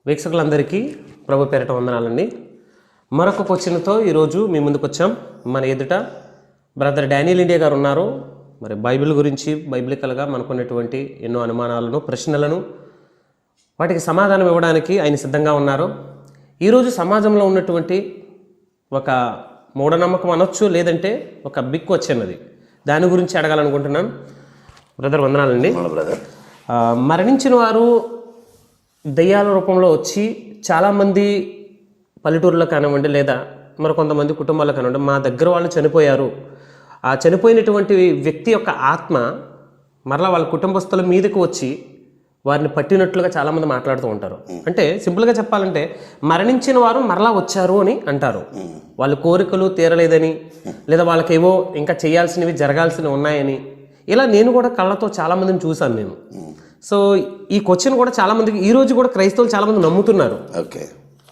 వీక్షకులందరికీ ప్రభు పేరిట వందనాలండి. మరొక క్వశ్చన్తో ఈరోజు మీ ముందుకు వచ్చాం. మన ఎదుట బ్రదర్ డానియల్ ఇండియా గారు ఉన్నారు. మరి బైబిల్ గురించి బైబిలికల్గా మనకున్నటువంటి ఎన్నో అనుమానాలను, ప్రశ్నలను, వాటికి సమాధానం ఇవ్వడానికి ఆయన సిద్ధంగా ఉన్నారు. ఈరోజు సమాజంలో ఉన్నటువంటి ఒక మూఢనమ్మకం అనొచ్చు, లేదంటే ఒక బిగ్ క్వశ్చన్, అది దాని గురించి అడగాలనుకుంటున్నాను. బ్రదర్ వందనాలండి. మరణించిన వారు దయ్యాల రూపంలో వచ్చి చాలామంది పల్లెటూరులో కానివ్వండి, లేదా మరికొంతమంది కుటుంబాల్లో కానివ్వండి, మా దగ్గర వాళ్ళు చనిపోయారు, ఆ చనిపోయినటువంటి వ్యక్తి యొక్క ఆత్మ మరలా వాళ్ళ కుటుంబస్తుల మీదకు వచ్చి వారిని పట్టినట్లుగా చాలామంది మాట్లాడుతూ ఉంటారు. అంటే సింపుల్గా చెప్పాలంటే మరణించిన వారు మరలా వచ్చారు అని అంటారు. వాళ్ళ కోరికలు తీరలేదని, లేదా వాళ్ళకేవో ఇంకా చేయాల్సినవి జరగాల్సినవి ఉన్నాయని, ఇలా నేను కూడా కళ్ళతో చాలామందిని చూశాను నేను. సో ఈ క్వశ్చన్ కూడా చాలామందికి ఈరోజు కూడా క్రైస్తవులు చాలామంది నమ్ముతున్నారు. ఓకే,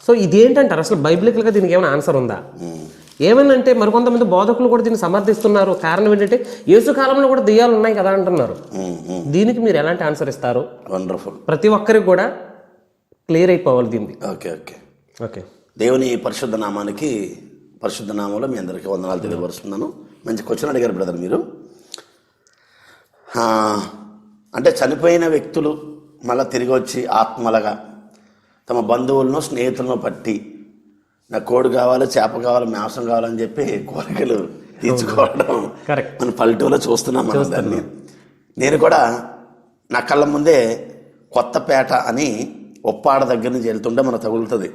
సో ఇదేంటంటారు? అసలు బైబిలికల్గా దీనికి ఏమైనా ఆన్సర్ ఉందా? ఏమనంటే మరికొంతమంది బోధకులు కూడా దీన్ని సమర్థిస్తున్నారు. కారణం ఏంటంటే యేసు కాలంలో కూడా దెయ్యాలు ఉన్నాయి కదా అంటున్నారు. దీనికి మీరు ఎలాంటి ఆన్సర్ ఇస్తారు? వండర్ఫుల్. ప్రతి ఒక్కరికి కూడా క్లియర్ అయిపోవాలి దీనికి. ఓకే ఓకే ఓకే దేవుని పరిశుద్ధ నామానికి, పరిశుద్ధ నామంలో మీ అందరికీ వందనాలు తెలియపరుస్తున్నాను. మంచి క్వశ్చన్ అడిగారు బ్రదర్ మీరు. అంటే చనిపోయిన వ్యక్తులు మళ్ళీ తిరిగి వచ్చి ఆత్మలుగా తమ బంధువులను, స్నేహితులను పట్టి నాకు కోడి కావాలి, చేప కావాలి, మాంసం కావాలని చెప్పి కోరికలు తీర్చుకోవడం మన పల్లెటూరులో చూస్తున్నాం మనం దాన్ని. నేను కూడా నా కళ్ళ ముందే కొత్తపేట అని ఉప్పాడ దగ్గర నుంచి వెళ్తుంటే మనకు తగులుతుంది.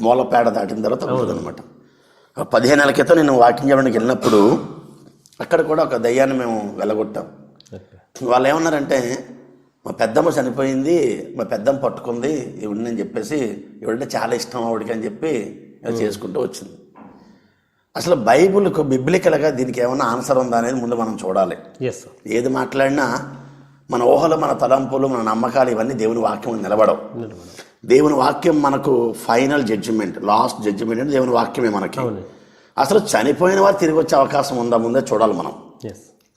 మూలపేట దాటిన తర్వాత తగులుతుంది అనమాట. 15 నెలల క్రితం నేను వాకింగ్ చేయడానికి వెళ్ళినప్పుడు అక్కడ కూడా ఒక దయ్యాన్ని మేము వెళ్ళగొట్టాం. వాళ్ళు ఏమన్నారంటే, మా పెద్దమ్మ చనిపోయింది, మా పెద్దమ్మ పట్టుకుంది ఇవిడిని అని చెప్పేసి, ఇవిడంటే చాలా ఇష్టం ఆవిడికి అని చెప్పి చేసుకుంటూ వచ్చింది. అసలు బైబిల్కు బిబ్లికల్గా దీనికి ఏమైనా ఆన్సర్ ఉందా అనేది ముందు మనం చూడాలి. ఏది మాట్లాడినా మన ఊహలు, మన తలంపులు, మన నమ్మకాలు ఇవన్నీ దేవుని వాక్యం నిలబడవు. దేవుని వాక్యం మనకు ఫైనల్ జడ్జిమెంట్, లాస్ట్ జడ్జిమెంట్ అంటే దేవుని వాక్యమే మనకి. అసలు చనిపోయిన వారు తిరిగి వచ్చే అవకాశం ఉందా ముందే చూడాలి మనం.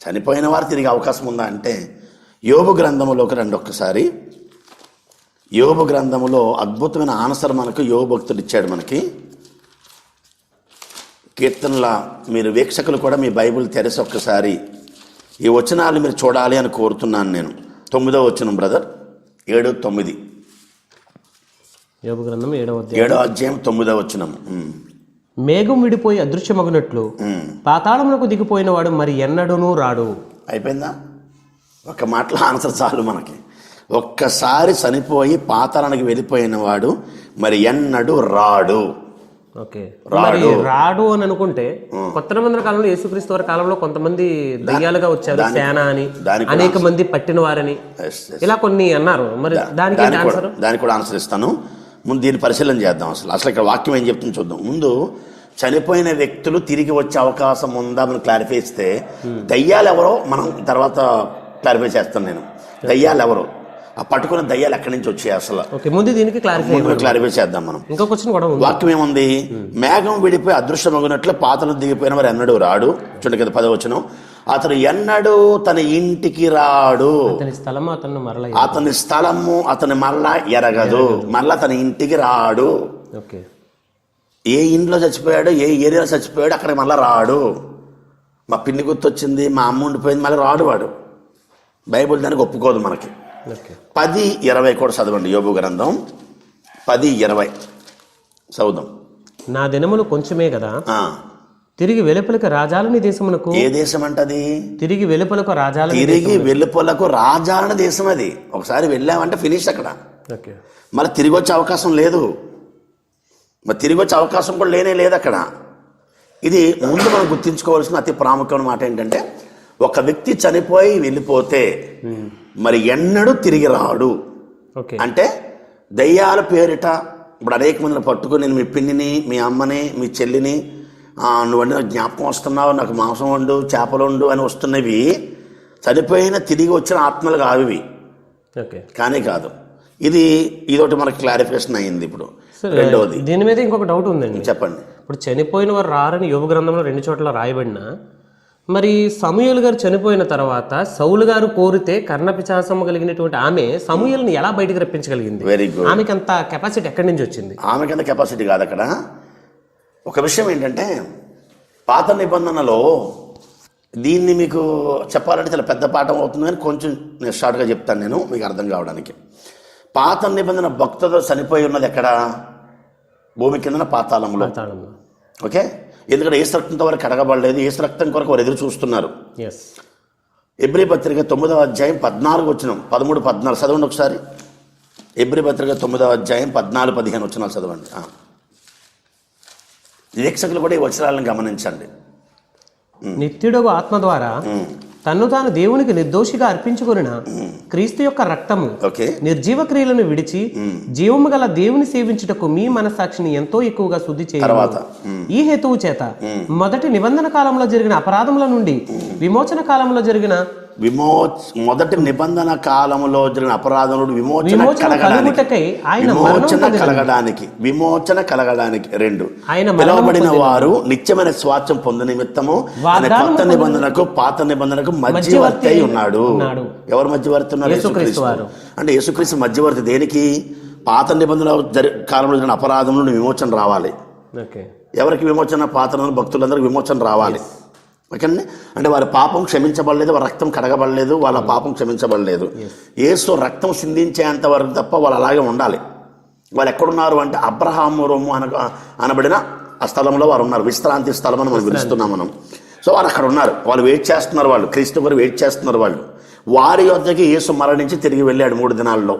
చనిపోయిన వారు తిరిగి అవకాశం ఉందా అంటే యోబు గ్రంథములోకి రండి ఒక్కసారి. యోబు గ్రంథములో అద్భుతమైన ఆన్సర్ మనకు యోబు భక్తుడు ఇచ్చాడు మనకి. కీర్తనల మీరు వీక్షకులు కూడా మీ బైబిల్ తెరిసి ఒక్కసారి ఈ వచనాలు మీరు చూడాలి అని కోరుతున్నాను నేను. 9వ వచనం బ్రదర్, 7, 9. యోబు గ్రంథం 7వ అధ్యాయం 9వ వచనం. మేఘం విడిపోయి అదృశ్యమగునట్లు పాతాళములకు దిగిపోయిన వాడు మరి ఎన్నడూనూ రాడు. అయిపోయిందా? ఒక మాటలో ఆన్సర్ చాలు మనకి. ఒక్కసారి చనిపోయి పాతాళానికి వెళ్ళిపోయిన వాడు మరి ఎన్నడూ రాడు. ఓకే, రాడు అని అనుకుంటే కొత్త నిబంధన కాలంలో యేసుక్రీస్తు వారి కాలంలో కొంతమంది దయ్యాలుగా వచ్చారు, సేన అని, అనేక మంది పట్టిన వారని, ఇలా కొన్ని అన్నారు. మరి దానికి కూడా ఆన్సర్ ఇస్తాను. ముందు దీన్ని పరిశీలన చేద్దాం. అసలు ఇక్కడ వాక్యం ఏం చెప్తుంది చూద్దాం. ముందు చనిపోయిన వ్యక్తులు తిరిగి వచ్చే అవకాశం ఉందా మనం క్లారిఫై ఇస్తే, దయ్యాలు ఎవరో మనం తర్వాత క్లారిఫై చేస్తాను నేను. దయ్యాలు ఎవరో, ఆ పట్టుకున్న దయ్యాలు ఎక్కడి నుంచి వచ్చాయి అసలు ముందు దీనికి క్లారిఫై చేద్దాం మనం. ఇంకో క్వశ్చన్ కూడా వాక్యం ఏముంది? మేఘం విడిపోయి అదృశ్యమగినట్లు పాతలు దిగిపోయిన వారు ఎన్నడూ రాడు. చూడండి కదా 10వ వచనం. అతను ఎన్నడూ తన ఇంటికి రాడు, అతని స్థలము అతని మరలా ఎరగదు, మళ్ళా తన ఇంటికి రాడు. ఏ ఇంట్లో చచ్చిపోయాడు, ఏ ఏరియాలో చచ్చిపోయాడు, అక్కడికి మళ్ళీ రాడు. మా పిన్ని గుర్తొచ్చింది, మా అమ్మ ఉండిపోయింది, మళ్ళీ రాడు వాడు. బైబిల్ దానికి ఒప్పుకోదు మనకి. 10:20 కూడా చదవండి. యోబు గ్రంథం 10:20 చదువుదాం. నా దినములు కొంచెమే కదా, తిరిగి వెలుపలకు రాజాలని దేశమునకు. ఏ దేశం అంటది? తిరిగి వెలుపలకు రాజాల, తిరిగి వెలుపలకు రాజాల దేశం అది. ఒకసారి వెళ్ళామంటే ఫినిష్ అక్కడ. మళ్ళీ తిరిగి వచ్చే అవకాశం లేదు. మరి తిరిగి వచ్చే అవకాశం కూడా లేనే లేదు అక్కడ. ఇది ముందు మనం గుర్తించుకోవాల్సిన అతి ప్రాముఖ్యమైన మాట ఏంటంటే, ఒక వ్యక్తి చనిపోయి వెళ్ళిపోతే మరి ఎన్నడూ తిరిగి రాడు. అంటే దయ్యాల పేరిట ఇప్పుడు అనేక మందిని పట్టుకుని, నేను మీ పిన్నిని, మీ అమ్మని, మీ చెల్లిని, నువ్వండి నాకు జ్ఞాపకం వస్తున్నావు, నాకు మాంసం వండు, చేపలు వండు అని వస్తున్నవి చనిపోయిన తిరిగి వచ్చిన ఆత్మలు కావి. కానీ కాదు. ఇదొకటి మనకి క్లారిఫికేషన్ అయ్యింది. ఇప్పుడు రెండవది, దీని మీద ఇంకొక డౌట్ ఉందండి. చెప్పండి. ఇప్పుడు చనిపోయిన వారు రారని యోబు గ్రంథంలో 2 చోట్ల రాయబడినా మరి సమూయేలు గారు చనిపోయిన తర్వాత సౌలు గారు కోరితే కర్ణపిశాచము కలిగినటువంటి ఆమె సమూయేలుని ఎలా బయటికి రప్పించగలిగింది? Very good. ఆమెకి అంత కెపాసిటీ ఎక్కడి నుంచి వచ్చింది? ఆమెకంత కెపాసిటీ కాదు. అక్కడ ఒక విషయం ఏంటంటే, పాత నిబంధనలో దీన్ని మీకు చెప్పాలంటే చాలా పెద్ద పాఠం అవుతుంది, కానీ కొంచెం నేను షార్ట్గా చెప్తాను నేను మీకు అర్థం కావడానికి. పాత నిబంధన భక్తులు చనిపోయి ఉన్నది ఎక్కడ? భూమి కిందన పాతాళంలో. ఓకే, ఎందుకంటే ఏసు రక్తంతో వారు కడగబడలేదు, ఏసు రక్తం కొరకు వారు ఎదురు చూస్తున్నారు. ఎబ్రీ పత్రిక 9వ అధ్యాయం 14 వచనం, 13, 14 చదవండి ఒకసారి. ఎబ్రీ పత్రిక 9వ అధ్యాయం 14, 15 వచనాలు చదవండి. వీక్షకులు కూడా ఈ వచనాలను గమనించండి. నిత్యుడగు ఆత్మ ద్వారా తన్ను తాను దేవునికి నిర్దోషిగా అర్పించుకొనిన క్రీస్తు యొక్క రక్తము నిర్జీవ క్రియలను విడిచి జీవము గల దేవుని సేవించుటకు మీ మనస్సాక్షిని ఎంతో ఎక్కువగా శుద్ధి చేయాలి. ఈ హేతువు చేత మొదటి నిబంధన కాలంలో జరిగిన అపరాధముల నుండి విమోచన కాలంలో జరిగిన మొదటి నిబంధన కాలంలో జరిగిన అపరాధములు విమోచన కలగడానికి 2 పిలువబడిన వారు నిత్యమైన స్వాస్థ్యం పొందు నిమిత్తము కొత్త నిబంధనకు పాత నిబంధనకు మధ్యవర్తి అయి ఉన్నాడు. ఎవరు మధ్యవర్తి ఉన్నారు? యేసుక్రీస్తు. అంటే యేసుక్రీస్తు మధ్యవర్తి దేనికి? పాత నిబంధన కాలంలో జరిగిన అపరాధములను విమోచన రావాలి. ఎవరికి విమోచన? పాత భక్తులందరికీ విమోచన రావాలి. ఓకేనండి. అంటే వారి పాపం క్షమించబడలేదు, వారి రక్తం కడగబడలేదు, వాళ్ళ పాపం క్షమించబడలేదు. యేసు రక్తం సిందించేంత వరకు తప్ప వాళ్ళు అలాగే ఉండాలి. వాళ్ళు ఎక్కడున్నారు అంటే అబ్రహాము రొమ్ము అనబడిన ఆ స్థలంలో వారు ఉన్నారు. విశ్రాంతి స్థలం అని మనం పిలుస్తున్నాం మనం. సో వారు అక్కడ ఉన్నారు, వాళ్ళు వెయిట్ చేస్తున్నారు, వాళ్ళు క్రీస్తు గారు వెయిట్ చేస్తున్నారు. వాళ్ళు వారి యొద్దకి యేసు మరణించి తిరిగి వెళ్ళాడు 3 దినాల్లో,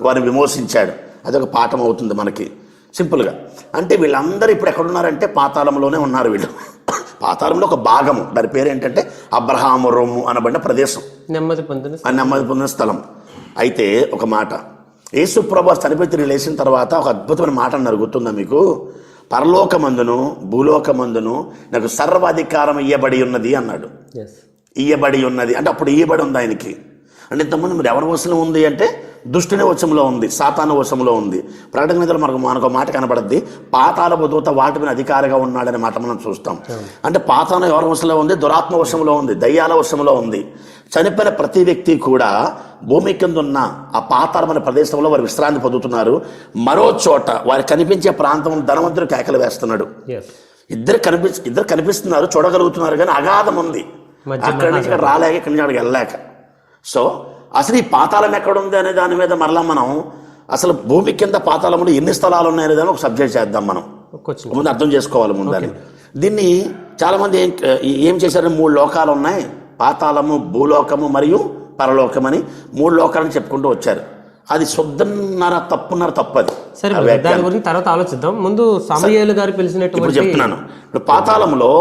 వారిని విమోచించాడు. అదొక పాఠం అవుతుంది మనకి సింపుల్గా. అంటే వీళ్ళందరూ ఇప్పుడు ఎక్కడున్నారంటే పాతాళంలోనే ఉన్నారు. వీళ్ళు పాతాళంలో ఒక భాగము, దాని పేరు ఏంటంటే అబ్రహాము రొమ్ము అనబడిన ప్రదేశం, నెమ్మది పొందిన స్థలం. అయితే ఒక మాట, యేసు ప్రభువు చనిపోయి తిరిగి లేచిన తర్వాత ఒక అద్భుతమైన మాట అన్నారు, గుర్తుందా మీకు? పరలోకమందును భూలోకమందును నాకు సర్వాధికారం ఇయ్యబడి ఉన్నది అన్నాడు. ఇయ్యబడి ఉన్నది అంటే అప్పుడు ఇయ్యబడి ఉంది ఆయనకి. అంటే ఇంతకుముందు మీరు ఎవరి వశంలో ఉంది అంటే దుష్టుని వశంలో ఉంది, సాతాను వశంలో ఉంది. ప్రకటన మీద మనకు మాట కనబడద్ది, పాతాళపు దూత వాటి మీద అధికారిగా ఉన్నాడనే మాట మనం చూస్తాం. అంటే పాతాళం ఎవరి వశంలో ఉంది? దురాత్మ వశంలో ఉంది, దయ్యాల వశంలో ఉంది. చనిపోయిన ప్రతి వ్యక్తి కూడా భూమి కింద ఉన్న ఆ పాతాళమైన ప్రదేశంలో వారు విశ్రాంతి పొందుతున్నారు. మరో చోట వారికి కనిపించే ప్రాంతంలో ధనవంతుడు కేకలు వేస్తున్నాడు. ఇద్దరు కనిపిస్తున్నారు, చూడగలుగుతున్నారు, కానీ అగాధం ఉంది. అక్కడి నుంచి ఇక్కడ రాలేక, ఇక్కడి నుంచి అక్కడికి వెళ్ళలేక. సో అసలు ఈ పాతాళం ఎక్కడుంది అనే దాని మీద మరలా మనం అసలు భూమి కింద పాతాళంలో ఎన్ని స్థలాలు ఉన్నాయనే దాన్ని ఒక సబ్జెక్ట్ చేద్దాం. మనం ముందు అర్థం చేసుకోవాలి ముందని. దీన్ని చాలామంది ఏం చేశారు? 3 లోకాలు ఉన్నాయి, పాతాళము, భూలోకము మరియు పరలోకం అని 3 లోకాలని చెప్పుకుంటూ వచ్చారు. అది శుద్ధన్నర తప్పున్నర తప్పది. సరే, దాని గురించి తర్వాత ఆలోచిద్దాం. ముందు సమూయేలు గారు పిలిచినట్టు చెప్తున్నాను. ఇప్పుడు పాతాళంలో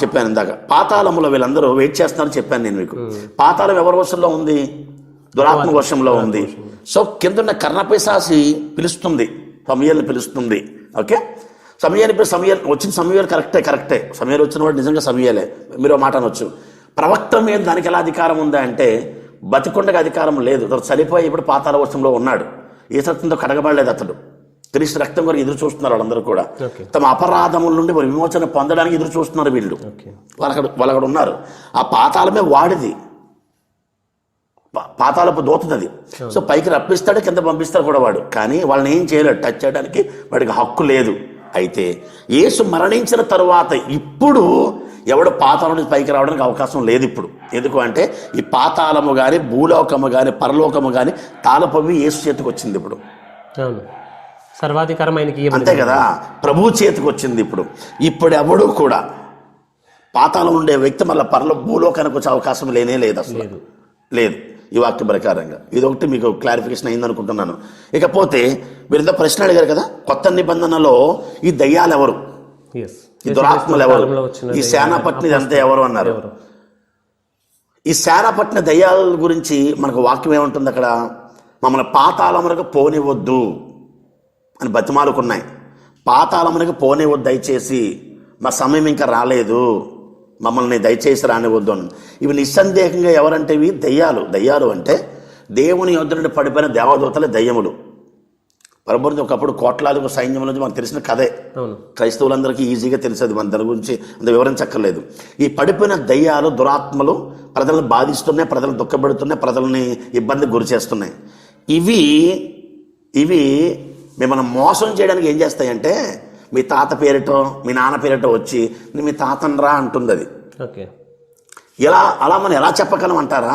చెప్పాను ఇందాక, పాతాళంలో వీళ్ళందరూ వెయిట్ చేస్తున్నారని చెప్పాను నేను మీకు. పాతాళం ఎవరి వశంలో ఉంది? దురాత్మ వశంలో ఉంది. సో కింద కర్ణపిశాచి పిలుస్తుంది, సమూయేలుని పిలుస్తుంది. ఓకే, సమూయేలు వచ్చిన సమూయేలు కరెక్టే. సమూయేలు వచ్చిన వాడు నిజంగా సమూయేలే, మీరు మాట అనొచ్చు. ప్రవక్త మీద దానికి ఎలా అధికారం ఉందా అంటే బతికొండగా అధికారం లేదు. అతను చనిపోయి ఇప్పుడు పాతాళ వశంలో ఉన్నాడు. ఏ సత్యంతో కడగబడలేదు అతడు. క్రీస్తు రక్తం కొరకు ఎదురు చూస్తున్నారు వాళ్ళందరూ కూడా. తమ అపరాధముల నుండి వారు విమోచన పొందడానికి ఎదురు చూస్తున్నారు వీళ్ళు. వాళ్ళు అక్కడ ఉన్నారు. ఆ పాతాళమే వాడిది, పాతాళపు దోతది. సో పైకి రప్పిస్తాడు, కింద పంపిస్తాడు కూడా వాడు. కానీ వాళ్ళని ఏం చేయలేడు, టచ్ చేయడానికి వాడికి హక్కు లేదు. అయితే యేసు మరణించిన తరువాత ఇప్పుడు ఎవడు పాతాళం నుంచి పైకి రావడానికి అవకాశం లేదు ఇప్పుడు. ఎందుకు అంటే ఈ పాతాళము కానీ భూలోకము కానీ పరలోకము కానీ తాళపవి యేసు చేతికి వచ్చింది ఇప్పుడు. సర్వాధికారమైనకి అంతే కదా, ప్రభు చేతికి వచ్చింది ఇప్పుడు ఎవడు కూడా పాతాళం ఉండే వ్యక్తి మళ్ళీ భూలోకానికి వచ్చే అవకాశం లేదు, అసలు లేదు ఈ వాక్య ప్రకారంగా. ఇదొకటి మీకు క్లారిఫికేషన్ అయింది అనుకుంటున్నాను. ఇకపోతే వీరింత ప్రశ్న అడిగారు కదా, కొత్త నిబంధనలో ఈ దయ్యాలు ఎవరు, ఈ దురాత్మలు ఎవరు, ఈ సేనాపట్ని అంతా ఎవరు అన్నారు. ఈ సేనాపట్ని దయ్యాల గురించి మనకు వాక్యం ఏముంటుంది అక్కడ? మమ్మల్ని పాతాళమునకు పోనివద్దు అని బతిమాలుకున్నాయి. పాతాళమునకు పోనివద్దు దయచేసి, మా సమయం ఇంకా రాలేదు, మమ్మల్ని దయచేసి రానివద్దు అని. ఇవి నిస్సందేహంగా ఎవరంటే ఇవి దయ్యాలు. దయ్యాలు అంటే దేవుని యొద్ద నుండి పడిపోయిన దేవదూతలే దయ్యములు. ప్రభుత్వం ఒకప్పుడు కోట్లాది సైన్యం నుంచి మనకు తెలిసిన కథే. అవును. క్రైస్తవులందరికీ ఈజీగా తెలిసేది, మన దాని గురించి అంత వివరించక్కర్లేదు. ఈ పడిపోయిన దయ్యాలు, దురాత్మలు ప్రజలను బాధిస్తున్నాయి, ప్రజలను దుఃఖపెడుతున్నాయి, ప్రజల్ని ఇబ్బందికి గురి చేస్తున్నాయి. ఇవి మిమ్మల్ని మోసం చేయడానికి ఏం చేస్తాయంటే, మీ తాత పేరిటో మీ నాన్న పేరిటో వచ్చి మీ తాతను రా అంటుంది. అది ఓకే. అలా మనం ఎలా చెప్పగలం అంటారా?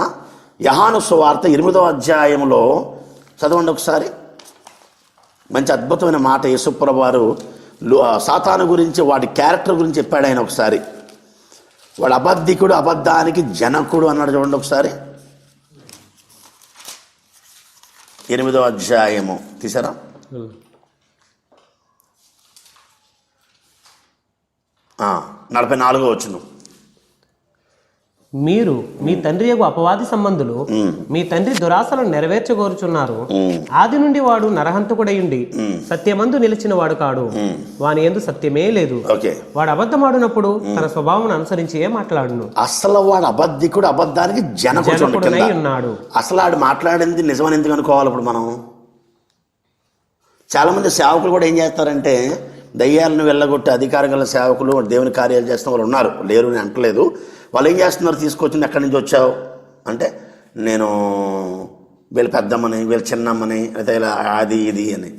యోహాను సువార్త 8వ అధ్యాయంలో చదవండి ఒకసారి. మంచి అద్భుతమైన మాట యేసుప్రభువు వారు సాతాను గురించి, వాడి క్యారెక్టర్ గురించి చెప్పాడు ఆయన ఒకసారి. వాడు అబద్ధికుడు, అబద్ధానికి జనకుడు అన్నాడు. చూడండి ఒకసారి 8వ అధ్యాయము తీసారా? 44వ వచనం. మీరు మీ తండ్రి యొక్క అపవాది సంబంధులు మీ తండ్రి దురాశలను నెరవేర్చగోరుచున్నారు. ఆది నుండి వాడు నరహంతకుడయుండి సత్యమందు నిలిచిన వాడు కాడు, వాని యందు సత్యమే లేదు. వాడు అబద్ధమాడినప్పుడు తన స్వభావం అనుసరించి మాట్లాడును. అసలు వాడు అబద్ధికుడు, అబద్ధానికి జనకుడై ఉన్నాడు. అసలు వాడు మాట్లాడింది నిజమని ఎందుకు అనుకోవాలి? ఇప్పుడు మనం చాలా మంది సేవకులు కూడా ఏం చేస్తారంటే, దయ్యాలను వెళ్ళగొట్టే అధికారం గల సేవకులు, దేవుని కార్యాలు చేస్తున్న వాళ్ళు ఉన్నారు, లేరు అని అంటలేదు. వాళ్ళు ఏం చేస్తున్నారు? తీసుకొచ్చింది ఎక్కడి నుంచి వచ్చావు అంటే, నేను వీళ్ళ పెద్దమ్మని, వీళ్ళ చిన్నమ్మని, అయితే ఇలా అది ఇది అని.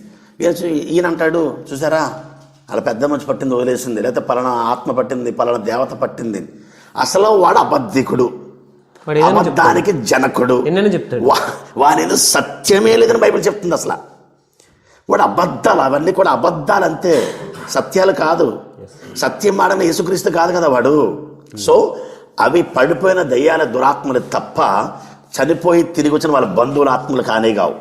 ఈయన అంటాడు, చూసారా వాళ్ళ పెద్దమ్మ వచ్చి పట్టింది వదిలేసింది, లేకపోతే పలానా ఆత్మ పట్టింది, పలానా దేవత పట్టింది. అసలు వాడు అబద్ధికుడు, అబద్ధానికి జనకుడు, వాని సత్యమే లేదని బైబిల్ చెప్తుంది. అసలు వాడు అబద్ధాలు, అవన్నీ కూడా అబద్ధాలు అంతే, సత్యాలు కాదు. సత్యం మాడని యేసుక్రీస్తు కాదు కదా వాడు. సో అవి పడిపోయిన దయ్యాల, దురాత్మలు తప్ప చనిపోయి తిరిగి వచ్చిన వాళ్ళ బంధువుల ఆత్మలు కానే కావు.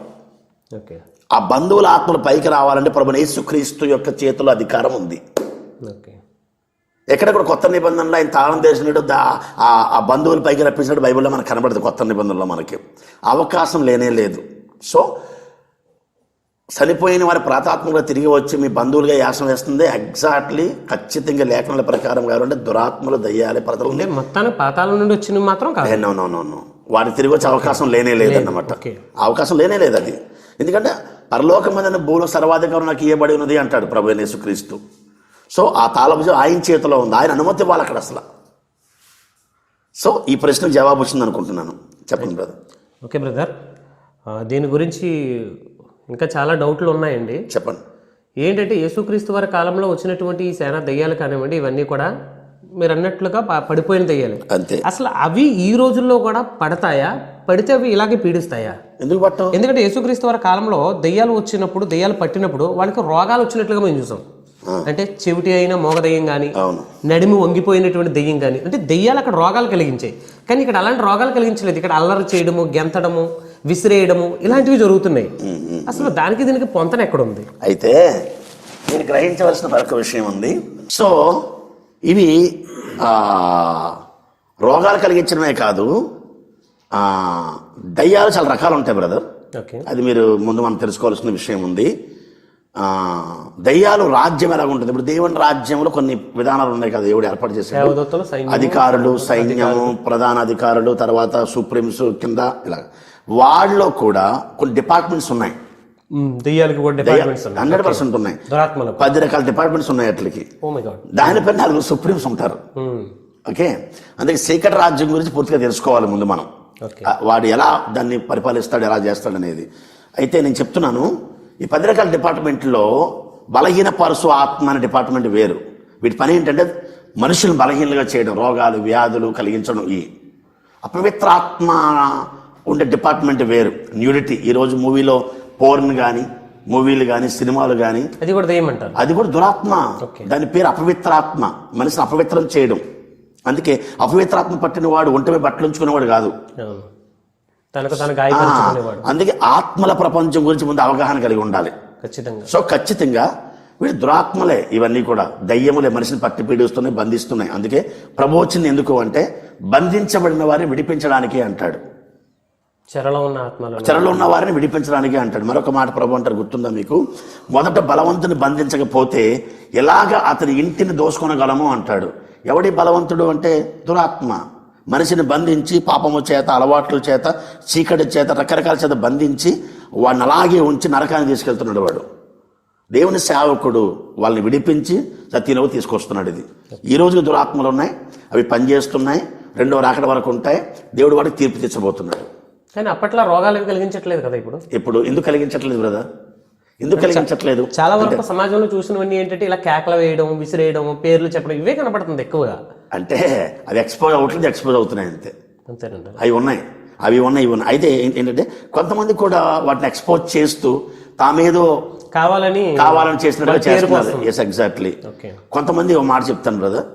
ఆ బంధువుల ఆత్మలు పైకి రావాలంటే ప్రభువైన యేసుక్రీస్తు యొక్క చేతిలో అధికారం ఉంది. ఎక్కడ కూడా కొత్త నిబంధనలో ఆయన తాళం తెరిచినట్టు ఆ బంధువులు పైకి రప్పించినట్టు బైబిల్లో మనకు కనబడదు. కొత్త నిబంధనలో మనకి అవకాశం లేనే లేదు. సో చనిపోయిన వారి ప్రాతాత్మగా తిరిగి వచ్చి మీ బంధువులుగా యాసం వేస్తుంది. ఎగ్జాక్ట్లీ ఖచ్చితంగా లేఖనాల ప్రకారం కావాలంటే దురాత్మలు, దయ్యాలే ప్రజలు మొత్తాన్ని పాతాళం నుండి వచ్చిన మాత్రం వాడికి తిరిగి వచ్చే అవకాశం లేనే లేదన్నమాట. అవకాశం లేనే లేదు అది. ఎందుకంటే పరలోకమైన భూలో సర్వాధికారం నాకు ఇవ్వబడి ఉన్నది అంటాడు ప్రభువైన యేసుక్రీస్తు. సో ఆ తాళభుజం ఆయన చేతిలో ఉంది, ఆయన అనుమతి ఇవ్వాలి అక్కడ అసలు. సో ఈ ప్రశ్నకు జవాబు వచ్చింది అనుకుంటున్నాను. చెప్పండి బ్రదర్. ఓకే బ్రదర్, దీని గురించి ఇంకా చాలా డౌట్లు ఉన్నాయండి. చెప్పండి. ఏంటంటే యేసుక్రీస్తు వారి కాలంలో వచ్చినటువంటి ఈ సేన దయ్యాలు కానివ్వండి, ఇవన్నీ కూడా మీరు అన్నట్లుగా పడిపోయిన దయ్యాలు అంతే. అసలు అవి ఈ రోజుల్లో కూడా పడతాయా? పడితే అవి ఇలాగే పీడిస్తాయా? ఎందుకు పట్టవు? ఎందుకంటే యేసుక్రీస్తు వారి కాలంలో దయ్యాలు వచ్చినప్పుడు, దయ్యాలు పట్టినప్పుడు వాళ్ళకి రోగాలు వచ్చినట్లుగా మేము చూసాం. అంటే చెవిటి అయిన మోగ దయ్యం కానీ, నడిమి వంగిపోయినటువంటి దయ్యం కానీ, అంటే దయ్యాలు అక్కడ రోగాలు కలిగించాయి. కానీ ఇక్కడ అలాంటి రోగాలు కలిగించలేదు. ఇక్కడ అల్లరి చేయడము, గెంతడము, విసిరేయడము ఇలాంటివి జరుగుతున్నాయి. అసలు దానికి దీనికి పొంతన ఎక్కడ ఉంది? అయితే నేను గ్రహించవలసిన మరొక విషయం ఉంది. సో ఇవి రోగాలు కలిగించడమే కాదు, దయ్యాలు చాలా రకాలు ఉంటాయి బ్రదర్. అది మీరు ముందు మనం తెలుసుకోవాల్సిన విషయం ఉంది. దయ్యాలు రాజ్యం ఎలా ఉంటుంది? ఇప్పుడు దేవుని రాజ్యంలో కొన్ని విధానాలు ఉన్నాయి కదా, దేవుడు ఏర్పాటు చేసే అధికారులు, సైన్యము, ప్రధాన అధికారులు, తర్వాత సుప్రీంస్ కింద ఇలా వాళ్ళలో కూడా కొన్ని డిపార్ట్మెంట్స్ ఉన్నాయి. 100% ఉన్నాయి. 10 రకాల డిపార్ట్మెంట్స్ ఉన్నాయి అట్లకి. దానిపైన 4 సుప్రీంస్ ఉంటారు. ఓకే, అందుకే సీక్రెట్ రాజ్యం గురించి పూర్తిగా తెలుసుకోవాలి ముందు మనం. వాడు ఎలా దాన్ని పరిపాలిస్తాడు, ఎలా చేస్తాడు అనేది. అయితే నేను చెప్తున్నాను, ఈ 10 రకాల డిపార్ట్మెంట్లో బలహీన పరుసు ఆత్మ అనే డిపార్ట్మెంట్ వేరు. వీటి పని ఏంటంటే మనుషులను బలహీనలుగా చేయడం, రోగాలు, వ్యాధులు కలిగించడం. ఈ అపవిత్రాత్మ ఉండే డిపార్ట్మెంట్ వేరు. న్యూడిటీ, ఈరోజు మూవీలో పోర్న్ కానీ, మూవీలు కానీ, సినిమాలు కానీ, అది కూడా దయ్యమంటారు. అది కూడా దురాత్మ. దాని పేరు అపవిత్రాత్మ, మనిషిని అపవిత్రం చేయడం. అందుకే అపవిత్రాత్మ పట్టిన వాడు ఒంటిపై బట్టలు ఉంచుకునేవాడు కాదు. అందుకే ఆత్మల ప్రపంచం గురించి ముందు అవగాహన కలిగి ఉండాలి. సో ఖచ్చితంగా వీడు దురాత్మలే, ఇవన్నీ కూడా దయ్యములే, మనిషిని పట్టి పీడిస్తున్నాయి, బంధిస్తున్నాయి. అందుకే ప్రభు వచ్చింది ఎందుకు అంటే బంధించబడిన వారిని విడిపించడానికి అంటాడు. చెరలో ఉన్న వారిని విడిపించడానికి అంటాడు. మరొక మాట ప్రభు అంటారు, గుర్తుందా మీకు? మొదట బలవంతుని బంధించకపోతే ఎలాగ అతని ఇంటిని దోసుకొనగలము అంటాడు. ఎవడి బలవంతుడు అంటే దురాత్మ. మనిషిని బంధించి పాపము చేత, అలవాట్ల చేత, చీకటి చేత, రకరకాల చేత బంధించి వాడిని అలాగే ఉంచి నరకాన్ని తీసుకెళ్తున్నాడు వాడు. దేవుని సేవకుడు వాళ్ళని విడిపించి సత్యంలో తీసుకొస్తున్నాడు. ఇది ఈ రోజు దురాత్మలు ఉన్నాయి, అవి పనిచేస్తున్నాయి, రెండో రాకడ వరకు ఉంటాయి. దేవుడు వాడికి తీర్పు తెచ్చబోతున్నాడు. కానీ అప్పట్లో రోగాలు ఏమి కలిగించట్లేదు కదా ఇప్పుడు ఎందుకు కలిగించట్లేదు బ్రదర్? ఎందుకు కలిగించట్లేదు? చాలా వరకు సమాజంలో చూసినవన్నీ ఏంటంటే ఇలా కేకలు వేయడం, విసిరేయడం, పేర్లు చెప్పడం ఇవే కనపడుతుంది ఎక్కువగా. అంటే అది ఎక్స్పోజ్ అవుతున్నాయి అంతే. అంతేనండి. అవి ఉన్నాయి. అయితే ఏంటంటే కొంతమంది కూడా వాటిని ఎక్స్పోజ్ చేస్తూ తామేదో కావాలని చేసినట్టుగా చేస్తున్నారు. Yes, exactly. కొంతమంది ఒక మాట చెప్తాను బ్రదర్,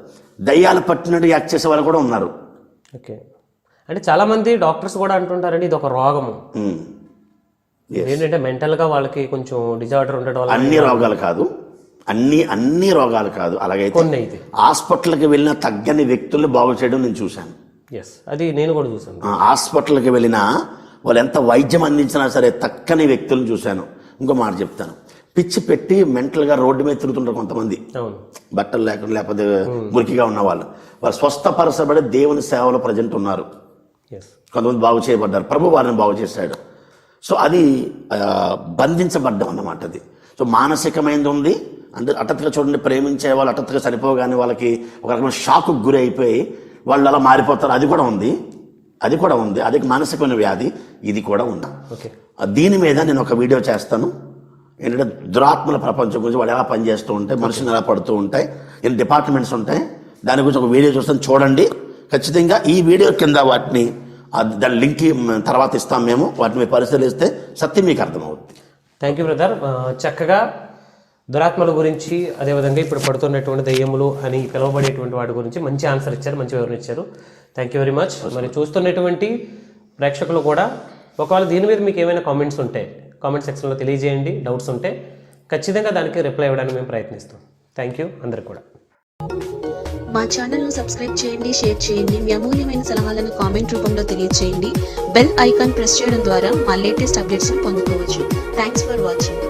దయ్యాలు పట్టినట్టు యాక్ట్ చేసే వాళ్ళు కూడా ఉన్నారు. ఓకే, అంటే చాలా మంది డాక్టర్స్ కూడా అంటుంటారండి ఇది ఒక రోగము. ఏంటంటే మెంటల్గా వాళ్ళకి కొంచెం డిజార్డర్ ఉండడం వల్ల. అన్ని రోగాలు కాదు, అన్ని రోగాలు కాదు. అలాగైతే కొన్ని అయితే హాస్పిటల్కి వెళ్ళిన తగ్గని వ్యక్తుల్ని బాగు చేయడం నేను చూశాను. అది నేను కూడా చూశాను. హాస్పిటల్కి వెళ్ళినా వాళ్ళు ఎంత వైద్యం అందించినా సరే తక్కని వ్యక్తులను చూశాను. ఇంకో మాట చెప్తాను, పిచ్చి పెట్టి మెంటల్గా రోడ్డు మీద తిరుగుతుంటారు కొంతమంది, బట్టలు లేకుండా లేకపోతే మురికిగా ఉన్న వాళ్ళు స్వస్థపరచబడి దేవుని సేవలో ప్రజెంట్ ఉన్నారు. కొంతమంది బాగు చేయబడ్డారు, ప్రభు వారిని బాగు చేశాడు. సో అది బంధించబడ్డం అన్నమాట. అది సో మానసికమైనది ఉంది. అంటే హఠాత్తుగా చూడండి, ప్రేమించే వాళ్ళు హఠాత్తుగా చనిపోగానే వాళ్ళకి ఒక రకమైన షాకు గురి అయిపోయి వాళ్ళు అలా మారిపోతారు. అది కూడా ఉంది. అది మానసికమైన వ్యాధి. ఇది కూడా ఉంది. దీని మీద నేను ఒక వీడియో చేస్తాను. ఏంటంటే దురాత్మల ప్రపంచం గురించి వాళ్ళు ఎలా పనిచేస్తూ ఉంటాయి, మనుషులు ఎలా పడుతూ ఉంటాయి, ఎన్ని డిపార్ట్మెంట్స్ ఉంటాయి, దాని గురించి ఒక వీడియో చూస్తాను, చూడండి. ఖచ్చితంగా ఈ వీడియో కింద వాటిని దాని లింక్ తర్వాత ఇస్తాం మేము. వాటిని పరిశీలిస్తే సత్యం మీకు అర్థమవుతుంది. Thank you brother. చక్కగా దురాత్మల గురించి, అదేవిధంగా ఇప్పుడు పడుతున్నటువంటి దయ్యములు అని పిలువబడేటువంటి వాటి గురించి మంచి ఆన్సర్ ఇచ్చారు, మంచి వివరణ ఇచ్చారు. Thank you very much. మరి చూస్తున్నటువంటి ప్రేక్షకులు కూడా ఒకవేళ దీని మీద మీకు ఏమైనా కామెంట్స్ ఉంటే కామెంట్ సెక్షన్లో తెలియజేయండి. డౌట్స్ ఉంటే ఖచ్చితంగా దానికి రిప్లై ఇవ్వడానికి మేము ప్రయత్నిస్తాం. థ్యాంక్ యూ అందరికి కూడా. మా ఛానల్ను సబ్స్క్రైబ్ చేయండి, షేర్ చేయండి, మీ అమూల్యమైన సలహాలను కామెంట్ రూపంలో తెలియజేయండి. బెల్ ఐకాన్ ప్రెస్ చేయడం ద్వారా మా లేటెస్ట్ అప్డేట్స్ని పొందుకోవచ్చు. Thanks for watching.